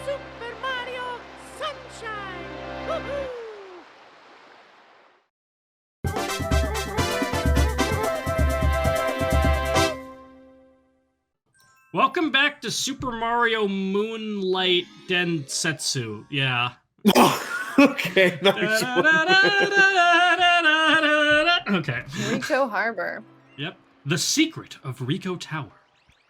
Super Mario Sunshine! Woohoo! Welcome back to Super Mario Moonlight Densetsu. Yeah. Okay, nice one. Okay. Ricco Harbor. Yep. The Secret of Ricco Tower.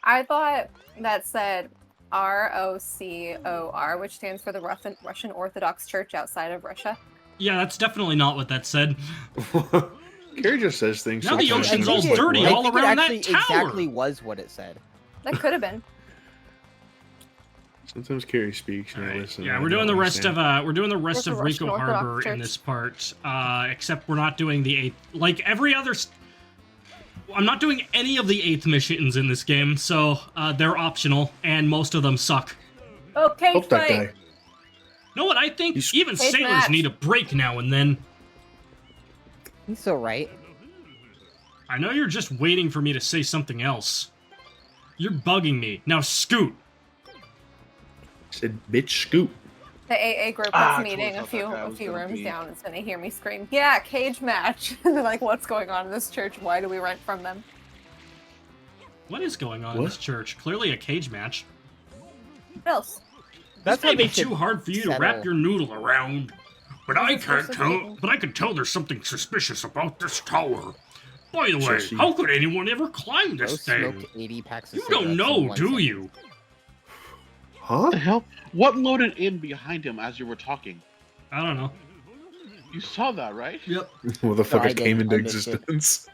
I thought that said ROCOR, which stands for the Russian Orthodox Church outside of Russia. Yeah, that's definitely not what that said. Carrie just says things. Now the sometimes ocean's and all it's like, dirty what? all around that tower. Exactly was what it said. That could have been. Sometimes Carrie speaks and I Right. listen. Yeah, and we're I doing the don't rest of Russian Ricco Orthodox Harbor in Church. this part. Except we're not doing the 8th. Like every other. I'm not doing any of the 8th missions in this game, so they're optional, and most of them suck. Okay, Hope that guy. You know what? I think even Cage sailors match. need a break now and then. He's so right. I know you're just waiting for me to say something else. You're bugging me. Now scoot. said, bitch, scoot. The AA group Ah, is meeting totally thought that guy a was few gonna rooms be- down. It's gonna hear me scream, "Yeah, cage match!" And they're like, "What's going on in this church? Why do we rent from them?" What is going on in What? this church? Clearly a cage match. What else? That's This may how they be too should hard for you to settle. wrap your noodle around. But I It's can't supposed to tell. be- But I can tell there's something suspicious about this tower. By the way, Sushi. how could anyone ever climb Bro this smoked thing? 80 packs of You don't cigarettes in know, 1 do second. you? Huh? What the hell? What loaded in behind him as you were talking? I don't know. You saw that, right? Yep. Motherfucker I came didn't. into I missed it. existence.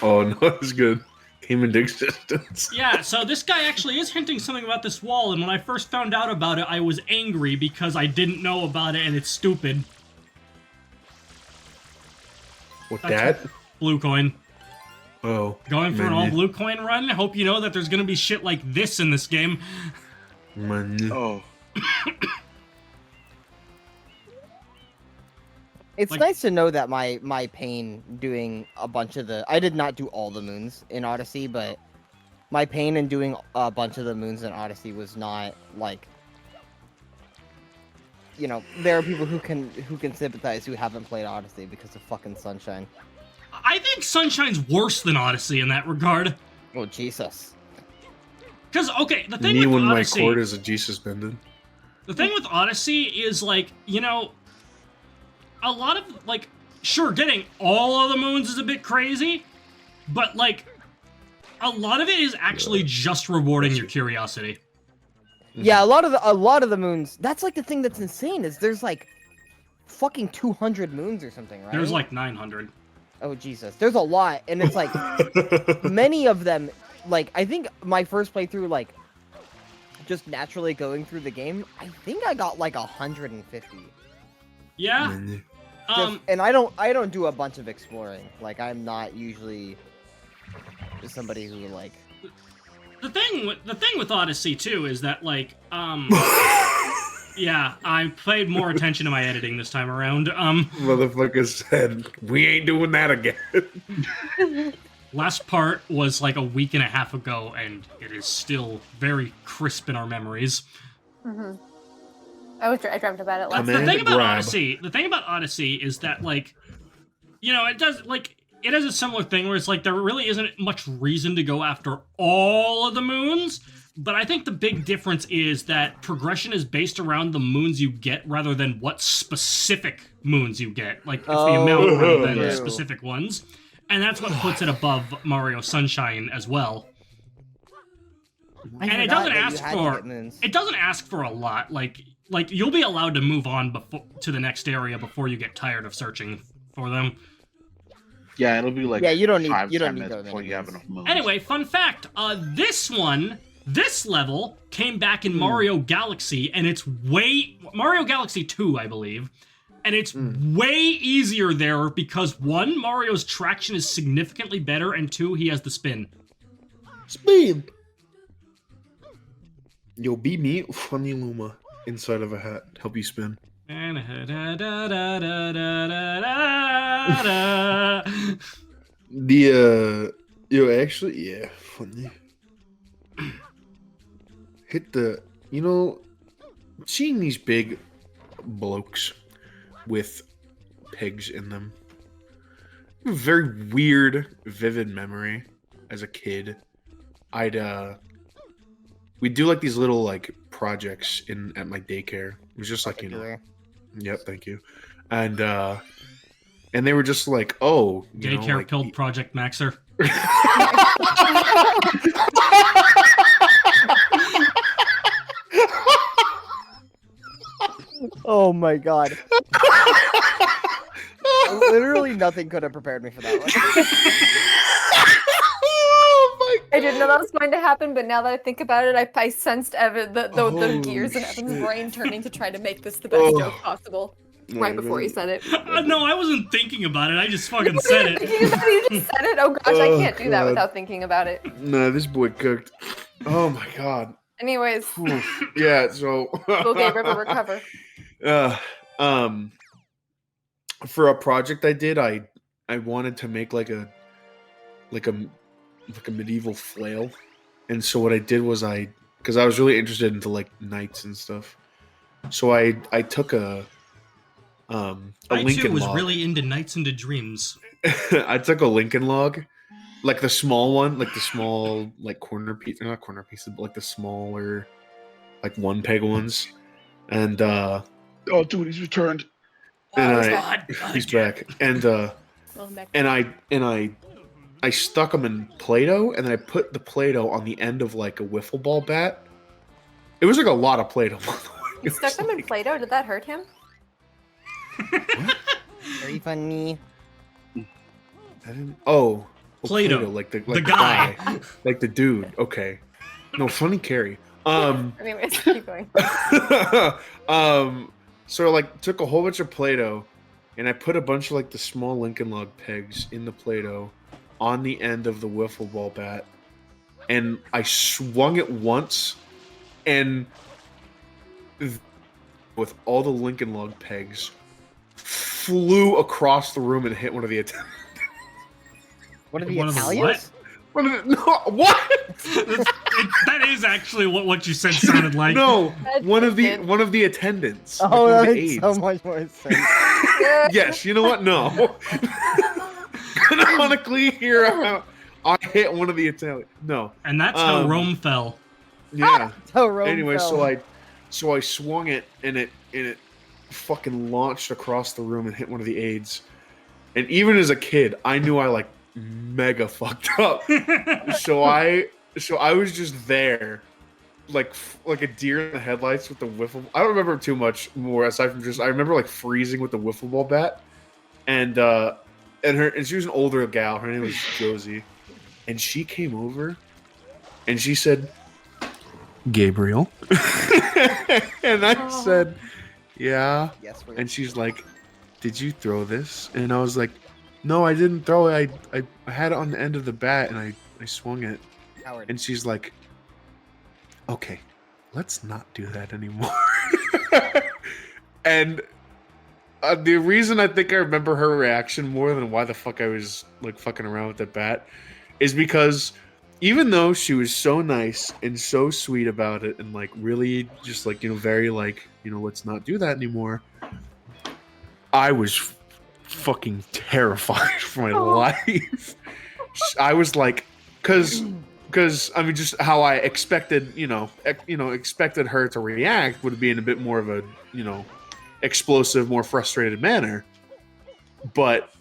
Oh, no, it's good. Came into existence. Yeah, so this guy actually is hinting something about this wall, and when I first found out about it, I was angry because I didn't know about it and it's stupid. What, That's that? Blue coin. Oh. Going for an Menu. all blue coin run? Hope you know that there's gonna be shit like this in this game. Menu. Oh. It's Like- nice to know that my pain doing a bunch of the... I did not do all the moons in Odyssey, but my pain in doing a bunch of the moons in Odyssey was not, like... You know, there are people who can sympathize who haven't played Odyssey because of fucking Sunshine. I think Sunshine's worse than Odyssey in that regard. Oh, Jesus. Because, okay, the thing Me with when my Odyssey... cord is a Jesus bended. The thing with Odyssey is, like, you know, a lot of, like, sure, getting all of the moons is a bit crazy, but, like, a lot of it is actually just rewarding your curiosity. Yeah, a lot of the moons... That's, like, the thing that's insane, is there's, like, fucking 200 moons or something, right? There's, like, 900. Oh, Jesus. There's a lot, and it's, like, many of them... Like, I think my first playthrough, like, just naturally going through the game, I think I got, like, 150. Yeah? Menu. And I don't do a bunch of exploring. Like, I'm not usually somebody who, like... The thing with Odyssey, too, is that, like, yeah, I paid more attention to my editing this time around. Motherfucker said, we ain't doing that again. Last part was, like, a week and a half ago, and it is still very crisp in our memories. Mm-hmm. I dreamt about it last Command The thing about grab. Odyssey is that, like, you know, it has a similar thing where it's like there really isn't much reason to go after all of the moons, but I think the big difference is that progression is based around the moons you get rather than what specific moons you get. Like, it's the amount rather than the true. specific ones. And that's what puts it above Mario Sunshine as well. I And it forgot doesn't that you ask had to for get moons. it doesn't ask for a lot. Like you'll be allowed to move on to the next area before you get tired of searching for them. Yeah, it'll be like Yeah, you don't need- 5, you don't 10 need minutes those before you have enemies. enough moons. Anyway, fun fact: this level came back in Mario Galaxy, and it's Mario Galaxy 2, I believe, and it's way easier there because 1, Mario's traction is significantly better, and 2, he has the spin. Speed. You'll be me, Funny Luma, inside of a hat. Help you spin. Actually, yeah, funny. seeing these big blokes with pigs in them. A very weird, vivid memory as a kid. We'd do like these little like projects at my daycare. It was just like, yep, thank you. And they were just like, oh, Daycare killed Project Maxer. Oh my god. Literally nothing could have prepared me for that one. I didn't know that was going to happen, but now that I think about it, I sensed the gears in Evan's brain turning to try to make this the best joke possible. Right before he said it. No, I wasn't thinking about it. I just fucking said it. You just said it? Oh gosh, I can't do that without thinking about it. No, this boy cooked. Oh my god. Anyways. Yeah, so Will Gabe ever recover? For a project I did, I wanted to make like a medieval flail. And so what I did was because I was really interested into like knights and stuff. So I took a Lincoln too was log. really into Nights into Dreams. I took a Lincoln log, like the small one, like the small like corner piece, not corner pieces, but like the smaller, like one peg ones, and oh, dude, he's returned. And he's back, and I stuck him in Play-Doh, and then I put the Play-Doh on the end of like a wiffle ball bat. It was like a lot of Play-Doh. You stuck him in Play-Doh. Did that hurt him? Very funny. Play-Doh, like the guy, like the dude. Okay, no, funny Carrie. Anyways, keep going. So like took a whole bunch of Play-Doh, and I put a bunch of like the small Lincoln log pegs in the Play-Doh on the end of the wiffle ball bat, and I swung it once, and with all the Lincoln log pegs, flew across the room and hit one of the attendants. One of the One of the Italians? What? That is actually what you said sounded like. No, one of the attendants. Oh, like that makes so much more sense. Yes, you know what? No. Canonically, here I hit one of the Italians. No. And that's how Rome fell. Yeah. So Rome Anyway, fell. so I swung it, and it fucking launched across the room and hit one of the aides. And even as a kid, I knew I like mega fucked up. so I was just there, like a deer in the headlights with the wiffle. I don't remember too much more aside from just I remember like freezing with the wiffle ball bat, and she was an older gal. Her name was Josie, and she came over, and she said, "Gabriel," and I said, "Yeah." Yes, And she's like, "Did you throw this?" And I was like, "No, I didn't throw it. I had it on the end of the bat, and I swung it." Howard. And she's like, "Okay, let's not do that anymore." And the reason I think I remember her reaction more than why the fuck I was like fucking around with the bat is because even though she was so nice and so sweet about it and like really just like, very like, let's not do that anymore, I was fucking terrified for my life. I was like, because I mean, just how I expected, expected her to react would be in a bit more of a, explosive, more frustrated manner. But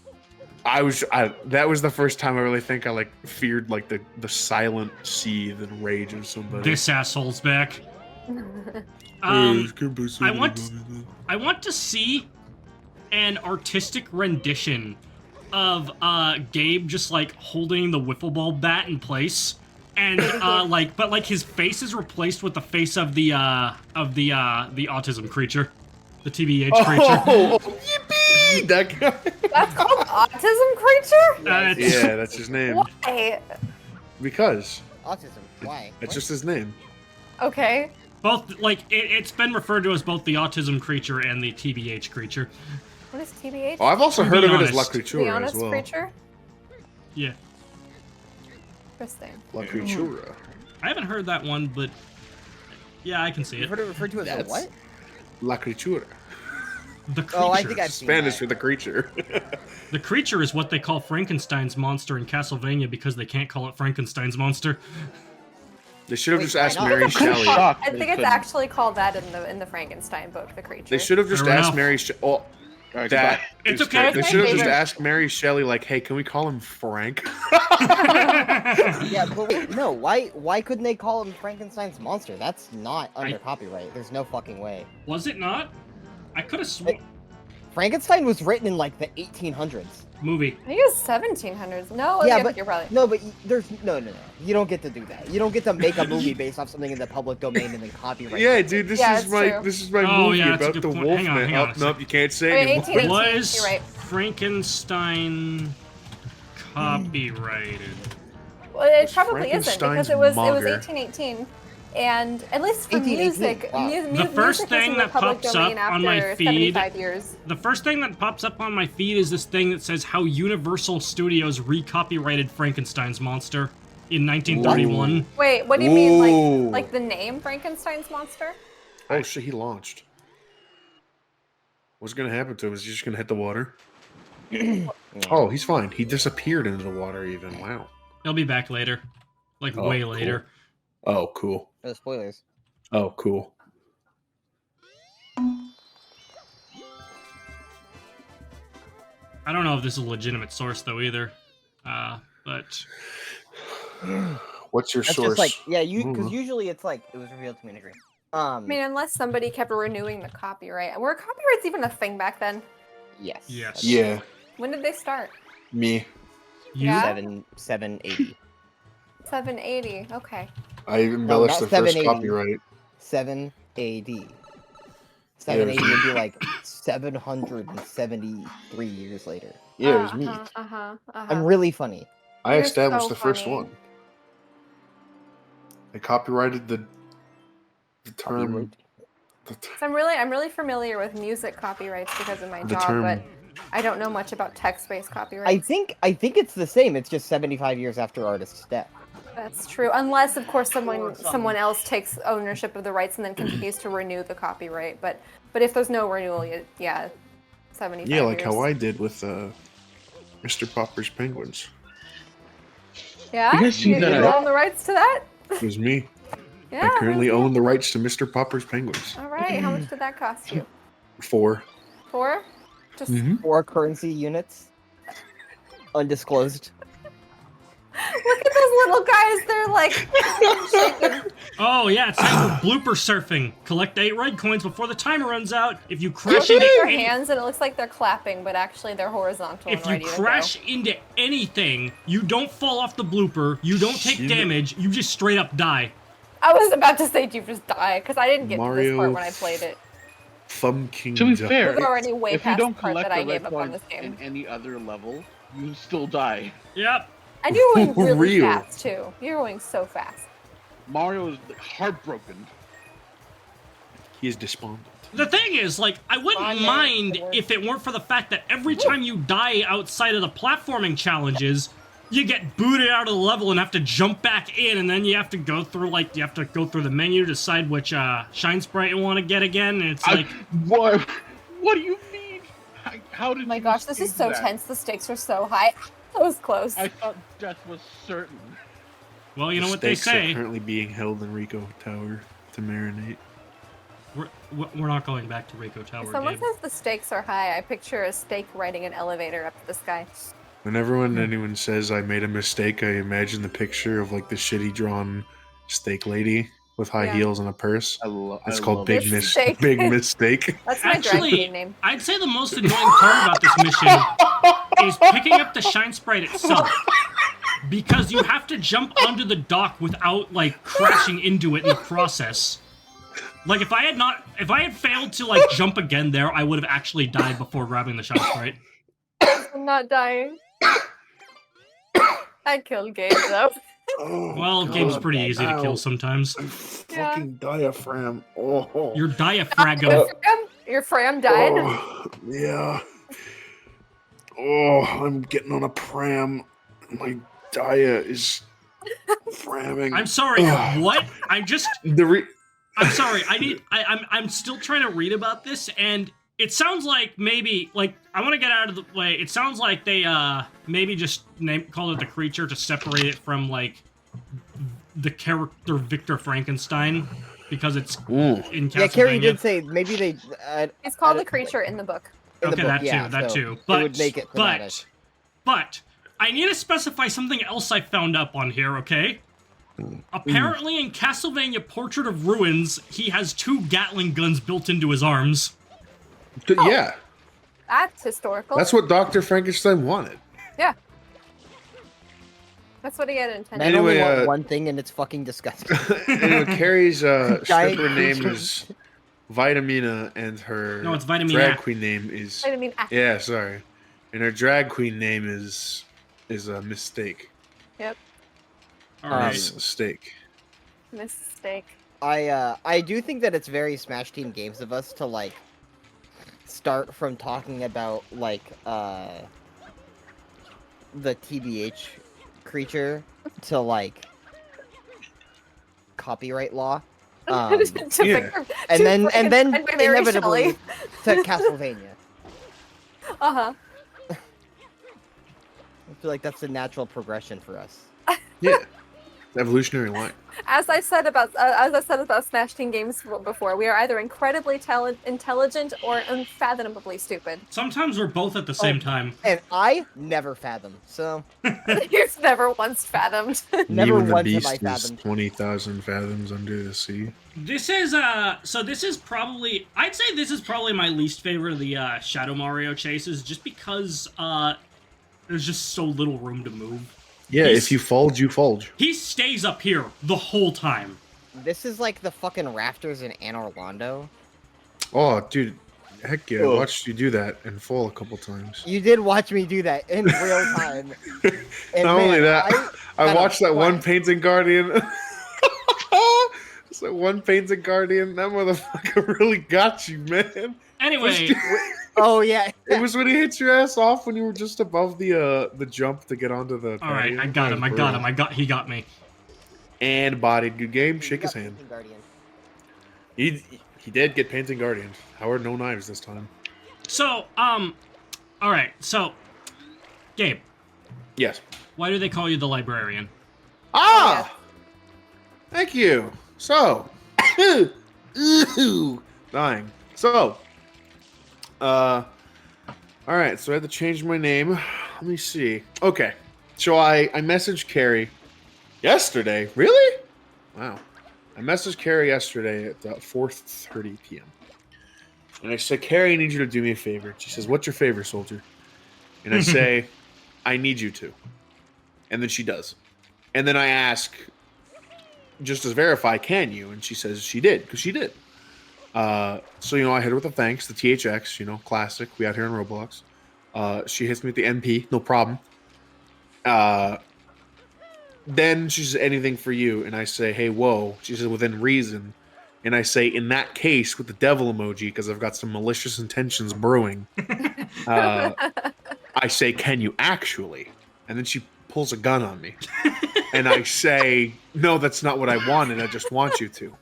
that was the first time I really think I like feared like the silent seethe and rage of somebody. This asshole's back. I want to see an artistic rendition of Gabe just like holding the wiffle ball bat in place, and but his face is replaced with the face of the autism creature, the TBH creature. Oh, yippee! That guy. That's called autism creature? Yeah, that's his name. Why? Because Autism. Why? that's just his name. Okay. Both it's been referred to as both the autism creature and the TBH creature. What is TBH? Oh, I've also To heard be of it as La honest. The Creatura honest as well. creature? Yeah. Interesting. La Creatura. I haven't heard that one, but yeah, I can see You've it. heard it referred to as a That's- what? La criatura. The creature. Oh, I think I've seen Spanish that. for the creature. The creature is what they call Frankenstein's monster in Castlevania because they can't call it Frankenstein's monster. They should have Wait, just why asked not? Mary I'm kinda Shelley. shocked I they think it's couldn't. actually called that in the Frankenstein book, the creature. They should have just Fair asked enough. Mary. Oh, All right, that. It's is okay. great. They That's should my have just favorite. asked Mary Shelley, like, "Hey, can we call him Frank?" Yeah, but wait, no. Why couldn't they call him Frankenstein's monster? That's not under I- copyright. There's no fucking way. Was it not? I could have sworn. Frankenstein was written in like the 1800s. Movie. I think it was 1700s. No, Yeah, yeah, but- you're probably. No, but there's no. You don't get to do that. You don't get to make a movie based off something in the public domain and then copyright. Yeah, it. dude, Yeah, this it's is my Oh, movie yeah, that's a about good the point. wolf Hang on, man. hang on Oh, a nope, you can't say I mean, anymore. 1818, Was you're right. Frankenstein copyrighted? Well, it Was probably isn't because Frankenstein's it was mugger. 1818, and at least for 1818, music, wow. The first music was thing in the that public pops domain up on my after feed- 75 years. The first thing that pops up on my feed is this thing that says how Universal Studios recopyrighted Frankenstein's monster in 1931. Wait, what do you mean, Ooh. like the name Frankenstein's monster? Oh shit, he launched. What's gonna happen to him? Is he just gonna hit the water? Oh, he's fine. He disappeared into the water even. Wow. He'll be back later. Like, Oh, way cool. later. Oh, cool. No spoilers. Oh, cool. I don't know if this is a legitimate source, though, either. But... What's your That's source? just like because Mhm. usually it's like it was revealed to me in a dream. I mean, unless somebody kept renewing the copyright. Were copyrights even a thing back then? yes. Yes. Yeah, When did they start? me. You? Yeah? 780. 780. Okay. I embellished not the first 780. copyright. 7 AD. 780 would be like 773 years later. Yeah, it was me. I'm really funny. I You're established so the first funny. one. I copyrighted the term. Copyright. So I'm really familiar with music copyrights because of my The job, term- but I don't know much about text-based I copyrights. think it's the same. It's just 75 years after artist's death. That's true, unless of course someone else takes ownership of the rights and then continues to renew the copyright. But if there's no renewal, yeah, 75 Yeah, like years. how I did with Mr. Popper's Penguins. Yeah, You guys see you that? own the rights to that. It was me. Yeah. I currently own the rights to Mr. Popper's Penguins. All right. How much did that cost you? 4. 4? Just Mm-hmm. 4 currency units. Undisclosed. look at those little guys. They're like shaking. Oh, yeah, it's time for blooper surfing. Collect 8 red coins before the timer runs out. If you They crash shake into their any... hands and it looks like they're clapping, but actually they're horizontal If and you ready to crash go. into anything, you don't fall off the blooper, you don't take Shit. damage, you just straight up die. I was about to say you just die because I didn't get to this Mario part when I played it. Thumb King. To be Duck. fair, We're already way if you past don't the part collect that I the gave red up on coins this game. in any other level, you still die. Yep. And you're going really Real. fast too. You're going so fast. Mario is heartbroken. He is despondent. The thing is, like, I wouldn't mind if it weren't for the fact that every time you die outside of the platforming challenges, you get booted out of the level and have to jump back in, and then you have to go through, like, the menu, decide which shine sprite you want to get again, and it's like... What? What do you mean? How did Oh my you gosh, this is escape so that? tense. The stakes are so high. That was close. I thought death was certain. Well, you know The what they stakes are say. currently being held in Ricco Tower to marinate. We're not going back to Ricco Tower, If someone Gabe. says the stakes are high, I picture a stake riding an elevator up to the sky. Whenever anyone says I made a mistake, I imagine the picture of like the shitty drawn steak lady with high Yeah. heels and a purse. It's called love Big it. Mistake. Big Mistake. That's my drag Actually, queen name. I'd say the most annoying part about this mission is picking up the shine sprite itself. Because you have to jump onto the dock without, like, crashing into it in the process. Like, if I had failed to, like, jump again there, I would have actually died before grabbing the shine sprite. I'm not dying. I killed Gabe though. Oh, Well, game's God. pretty easy to kill Ow. sometimes. My fucking diaphragm. Oh. Your diaphragm. Your Fram died. Oh, yeah. Oh, I'm getting on a pram. My dia is Ramming. I'm sorry. Ugh. What? I'm just. The I'm sorry. I'm still trying to read about this, and it sounds like maybe I want to get out of the way. It sounds like they maybe just called it the creature to separate it from the character Victor Frankenstein because it's in Castlevania. Yeah, Carrie did say maybe they. It's called the creature in the book. Okay, that too. But it would make it thematic. But I need to specify something else I found up on here. Okay. Apparently, in Castlevania Portrait of Ruins, he has 2 Gatling guns built into his arms. Yeah. That's historical. That's what Dr. Frankenstein wanted. Yeah. That's what he had intended. Men Anyway, only want one thing, and it's fucking disgusting. Anyway, Carrie's Giant stripper name creatures. is Vitamina, and her No, it's Vitamina. drag queen name is... I mean, Yeah, sorry. And her drag queen name is a Mistake. Yep. All right. Mistake. Mistake. I do think that it's very Smash Team Games of us to start from talking about the TBH creature to copyright law. Yeah. And then very inevitably Shelley. to Castlevania. Uh-huh. I feel like that's the natural progression for us. Yeah. Evolutionary line. As I said about Smash Team Games before, we are either incredibly intelligent or unfathomably stupid. Sometimes we're both at the same time. And I never fathom, so You've never once fathomed. never Even the once have beast I is fathomed. 20,000 fathoms under the sea. This is so this is probably I'd say this is probably my least favorite of the Shadow Mario chases, just because there's just so little room to move. Yeah, if you fold, you fold. He stays up here the whole time. This is like the fucking rafters in Anne Orlando. Oh, dude. Heck yeah, I watched you do that and fall a couple times. You did watch me do that in real time. And Not man, only that, I had a watched that one blast. Painting Guardian. It's that one Painting Guardian. That motherfucker really got you, man. Anyway, Oh yeah. It was when he hit your ass off when you were just above the jump to get onto the. all right, I got him. He got me. And bodied. Good game. Shake his hand. Guardian. He did get Painting Guardian. However, no knives this time. So, all right. So, Gabe, Yes. why do they call you the librarian? Ah! Thank you. So, dying. So, all right. So I had to change my name. Let me see. Okay. So I messaged Carrie yesterday. Really? Wow. I messaged Carrie yesterday at 4:30 p.m. And I said, Carrie, I need you to do me a favor. She says, what's your favor, soldier? And I say, I need you to. And then she does. And then I ask, just to verify, can you? And she says she did, because she did. So, I hit her with a thanks, the THX, classic. We out here in Roblox. She hits me with the MP, no problem. Then she says, anything for you. And I say, hey, whoa. She says, within reason. And I say, in that case, with the devil emoji, because I've got some malicious intentions brewing. I say, can you actually? And then she pulls a gun on me. And I say, no, that's not what I wanted. I just want you to.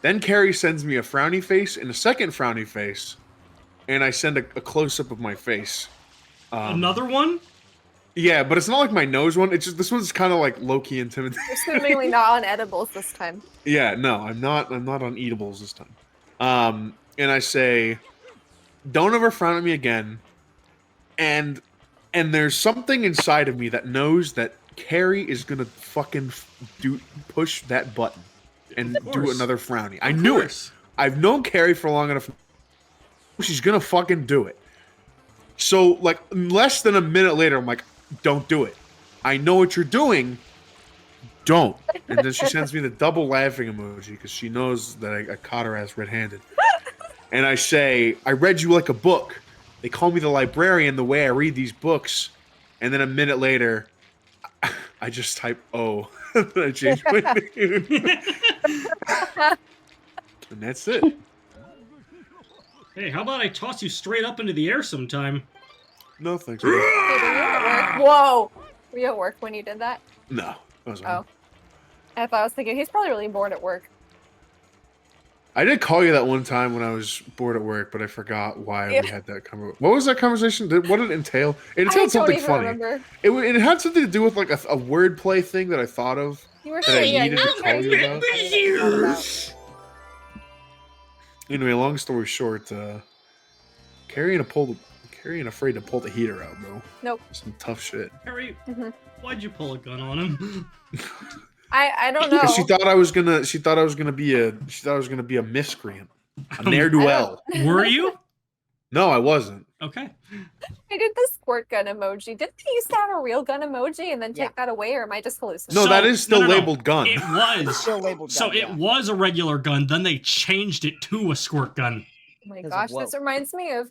Then Carrie sends me a frowny face and a second frowny face. And I send a close-up of my face. Another one? Yeah, but it's not like my nose one. It's just this one's kind of like low-key intimidating. You're seemingly not on edibles this time. Yeah, no, I'm not on eatables this time. And I say, don't ever frown at me again. And there's something inside of me that knows that Carrie is gonna fucking push that button and do another frowny. I knew it. I've known Carrie for long enough. She's gonna fucking do it. So, like, less than a minute later, I'm like, don't do it. I know what you're doing. Don't. And then she sends me the double laughing emoji because she knows that I caught her ass red-handed. And I say, I read you like a book. They call me the librarian the way I read these books. And then a minute later, I just type O. And I change my name. And that's it. Hey, how about I toss you straight up into the air sometime? No, thanks. Whoa! Were you at work when you did that? No. I was Oh. I thought I was thinking he's probably really bored at work. I did call you that one time when I was bored at work, but I forgot why we had that conversation. What was that conversation? What did it entail? It I entailed don't something even funny. remember. It had something to do with like a wordplay thing that I thought of. You were That I saying needed to call you about. Anyway, long story short, Carrie ain't afraid to pull the heater out, bro. Nope. Some tough shit. Harry, why'd you pull a gun on him? I don't know. She thought I was gonna be a miscreant, a ne'er do well. Were you? No, I wasn't. Okay. I did the squirt gun emoji. Didn't they used to have a real gun emoji and then take that away, or am I just hallucinating? No, that is still labeled gun. It was. Still labeled So gun, it was a regular gun, then they changed it to a squirt gun. Oh my gosh, this reminds me of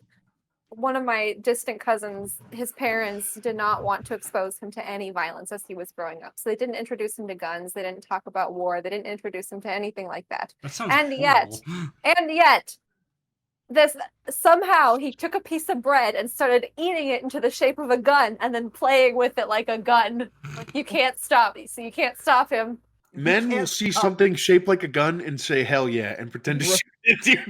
one of my distant cousins. His parents did not want to expose him to any violence as he was growing up. So they didn't introduce him to guns. They didn't talk about war. They didn't introduce him to anything like that. That sounds and horrible. yet, this somehow he took a piece of bread and started eating it into the shape of a gun and then playing with it like a gun. Like, you can't stop. So you can't stop him. Men will see something shaped like a gun and say "hell yeah" and pretend to shoot it. Dude,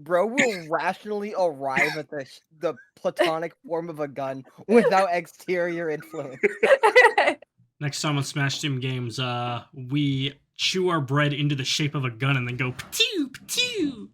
Bro will rationally arrive at the platonic form of a gun without exterior influence. Next time on Smash Team Games, we chew our bread into the shape of a gun and then go patoo patoo.